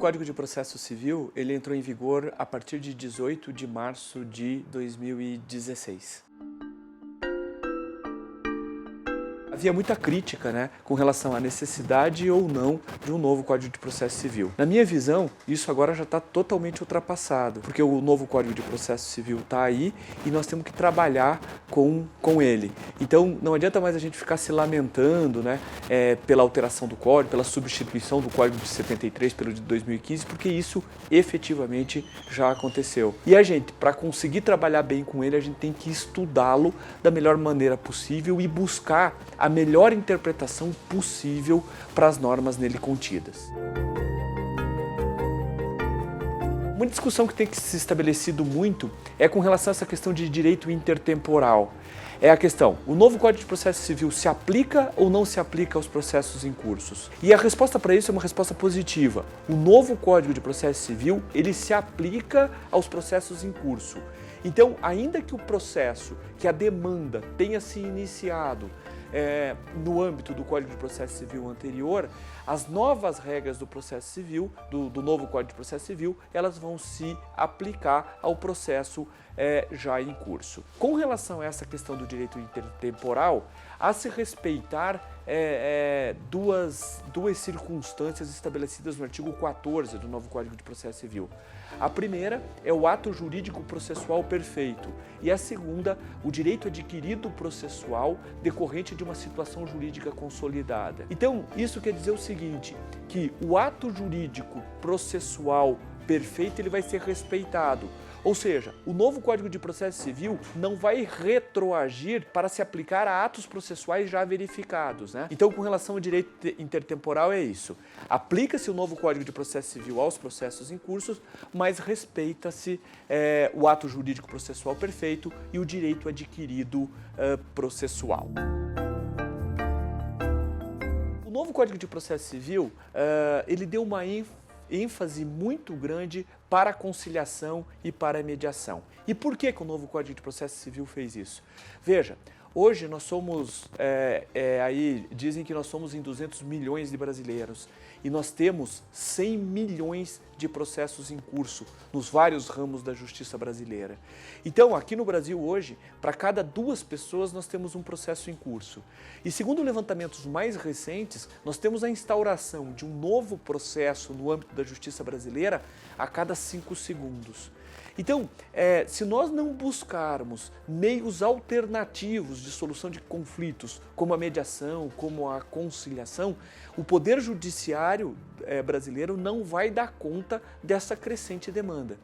Código de Processo Civil, ele entrou em vigor a partir de 18 de março de 2016. Havia muita crítica, com relação à necessidade ou não de um novo Código de Processo Civil. Na minha visão, isso agora já está totalmente ultrapassado, porque o novo Código de Processo Civil está aí e nós temos que trabalhar com ele. Então, não adianta mais a gente ficar se lamentando pela alteração do Código, pela substituição do Código de 73 pelo de 2015, porque isso efetivamente já aconteceu. E a gente, para conseguir trabalhar bem com ele, a gente tem que estudá-lo da melhor maneira possível e buscar a melhor interpretação possível para as normas nele contidas. Uma discussão que tem que se estabelecido muito é com relação a essa questão de direito intertemporal. É a questão, o novo Código de Processo Civil se aplica ou não se aplica aos processos em cursos? E a resposta para isso é uma resposta positiva. O novo Código de Processo Civil, ele se aplica aos processos em curso. Então, ainda que o processo, que a demanda tenha se iniciado no âmbito do Código de Processo Civil anterior, as novas regras do processo civil, do novo Código de Processo Civil, elas vão se aplicar ao processo já em curso. Com relação a essa questão do direito intertemporal, a se respeitar duas circunstâncias estabelecidas no artigo 14 do novo Código de Processo Civil. A primeira é o ato jurídico processual perfeito e a segunda, o direito adquirido processual decorrente de uma situação jurídica consolidada. Então, isso quer dizer o seguinte, que o ato jurídico processual perfeito ele vai ser respeitado. Ou seja, o novo Código de Processo Civil não vai retroagir para se aplicar a atos processuais já verificados. Então, com relação ao direito intertemporal é isso. Aplica-se o novo Código de Processo Civil aos processos em curso, mas respeita-se o ato jurídico processual perfeito e o direito adquirido processual. O novo Código de Processo Civil, ele deu uma ênfase muito grande para a conciliação e para a mediação. E por que o novo Código de Processo Civil fez isso? Veja, hoje nós somos, aí dizem que nós somos em 200 milhões de brasileiros e nós temos 100 milhões de processos em curso nos vários ramos da justiça brasileira. Então, aqui no Brasil hoje, para cada 2 pessoas nós temos um processo em curso. E segundo levantamentos mais recentes, nós temos a instauração de um novo processo no âmbito da justiça brasileira a cada 5 segundos. Então, se nós não buscarmos meios alternativos de solução de conflitos, como a mediação, como a conciliação, o Poder Judiciário brasileiro não vai dar conta dessa crescente demanda.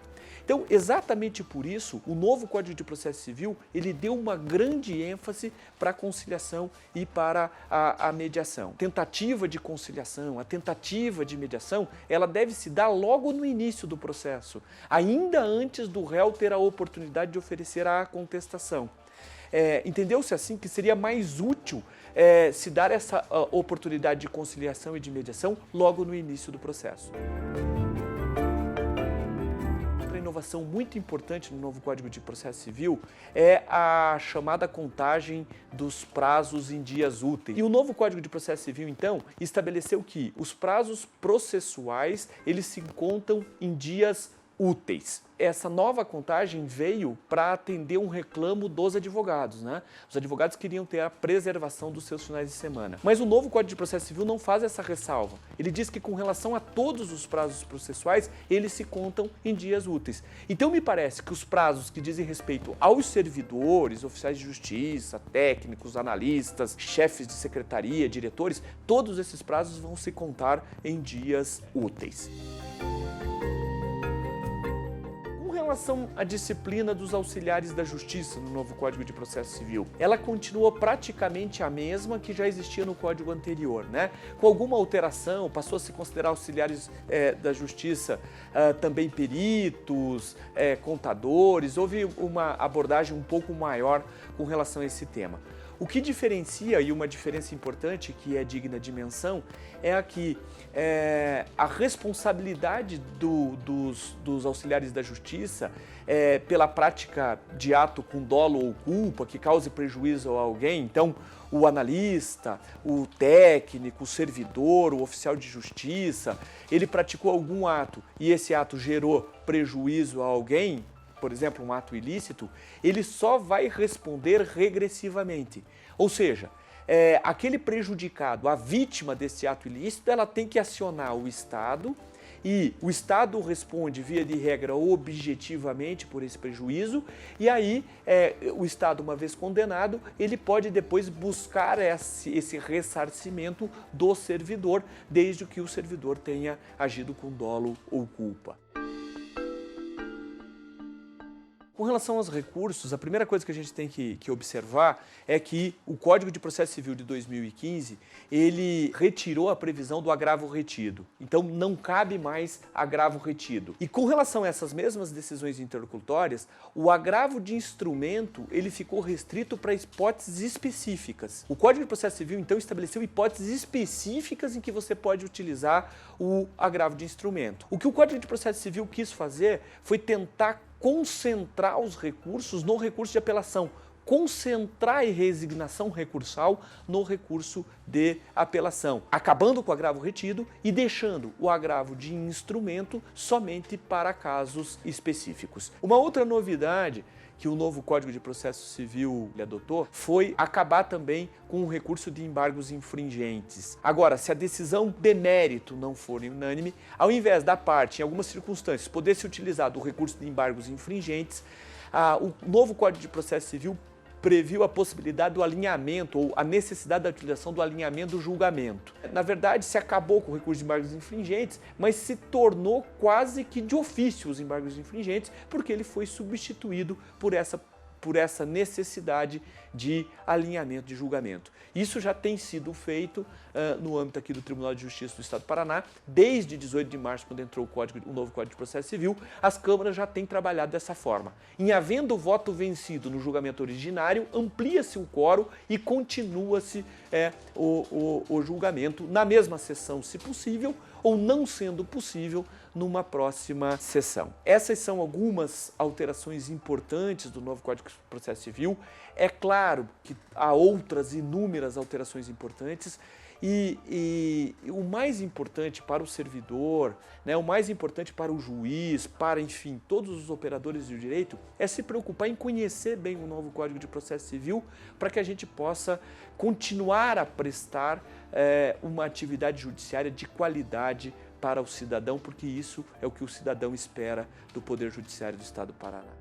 Então, exatamente por isso, o novo Código de Processo Civil, ele deu uma grande ênfase para a conciliação e para a mediação. Tentativa de conciliação, a tentativa de mediação, ela deve se dar logo no início do processo, ainda antes do réu ter a oportunidade de oferecer a contestação. Entendeu-se assim que seria mais útil se dar essa oportunidade de conciliação e de mediação logo no início do processo. Inovação muito importante no novo Código de Processo Civil é a chamada contagem dos prazos em dias úteis. E o novo Código de Processo Civil, então, estabeleceu que os prazos processuais, eles se contam em dias úteis. Essa nova contagem veio para atender um reclamo dos advogados, Os advogados queriam ter a preservação dos seus finais de semana. Mas o novo Código de Processo Civil não faz essa ressalva. Ele diz que com relação a todos os prazos processuais, eles se contam em dias úteis. Então me parece que os prazos que dizem respeito aos servidores, oficiais de justiça, técnicos, analistas, chefes de secretaria, diretores, todos esses prazos vão se contar em dias úteis. Com relação à disciplina dos auxiliares da justiça no novo Código de Processo Civil, ela continua praticamente a mesma que já existia no Código anterior, Com alguma alteração, passou a se considerar auxiliares da justiça também peritos, contadores, houve uma abordagem um pouco maior com relação a esse tema. O que diferencia, e uma diferença importante que é digna de menção, é aqui a responsabilidade dos auxiliares da justiça pela prática de ato com dolo ou culpa que cause prejuízo a alguém. Então, o analista, o técnico, o servidor, o oficial de justiça, ele praticou algum ato e esse ato gerou prejuízo a alguém, por exemplo, um ato ilícito, ele só vai responder regressivamente. Ou seja, aquele prejudicado, a vítima desse ato ilícito, ela tem que acionar o Estado e o Estado responde, via de regra, objetivamente por esse prejuízo, e aí o Estado, uma vez condenado, ele pode depois buscar esse ressarcimento do servidor, desde que o servidor tenha agido com dolo ou culpa. Com relação aos recursos, a primeira coisa que a gente tem que observar é que o Código de Processo Civil de 2015, ele retirou a previsão do agravo retido. Então, não cabe mais agravo retido. E com relação a essas mesmas decisões interlocutórias, o agravo de instrumento, ele ficou restrito para hipóteses específicas. O Código de Processo Civil, então, estabeleceu hipóteses específicas em que você pode utilizar o agravo de instrumento. O que o Código de Processo Civil quis fazer foi tentar concentrar os recursos no recurso de apelação, concentrar a resignação recursal no recurso de apelação, acabando com o agravo retido e deixando o agravo de instrumento somente para casos específicos. Uma outra novidade que o novo Código de Processo Civil adotou foi acabar também com o recurso de embargos infringentes. Agora, se a decisão de mérito não for unânime, ao invés da parte, em algumas circunstâncias, poder se utilizar do recurso de embargos infringentes, o novo Código de Processo Civil previu a possibilidade do alinhamento ou a necessidade da utilização do alinhamento do julgamento. Na verdade, se acabou com o recurso de embargos infringentes, mas se tornou quase que de ofício os embargos infringentes, porque ele foi substituído por essa necessidade de alinhamento de julgamento. Isso já tem sido feito no âmbito aqui do Tribunal de Justiça do Estado do Paraná. Desde 18 de março, quando entrou o novo Código de Processo Civil, as câmaras já têm trabalhado dessa forma. Em havendo voto vencido no julgamento originário, amplia-se o quórum e continua-se o julgamento na mesma sessão, se possível, ou não sendo possível, numa próxima sessão. Essas são algumas alterações importantes do novo Código de Processo Civil. É claro que há outras inúmeras alterações importantes e o mais importante para o servidor, né, o mais importante para o juiz, para, enfim, todos os operadores do direito, é se preocupar em conhecer bem o novo Código de Processo Civil para que a gente possa continuar a prestar uma atividade judiciária de qualidade para o cidadão, porque isso é o que o cidadão espera do Poder Judiciário do Estado do Paraná.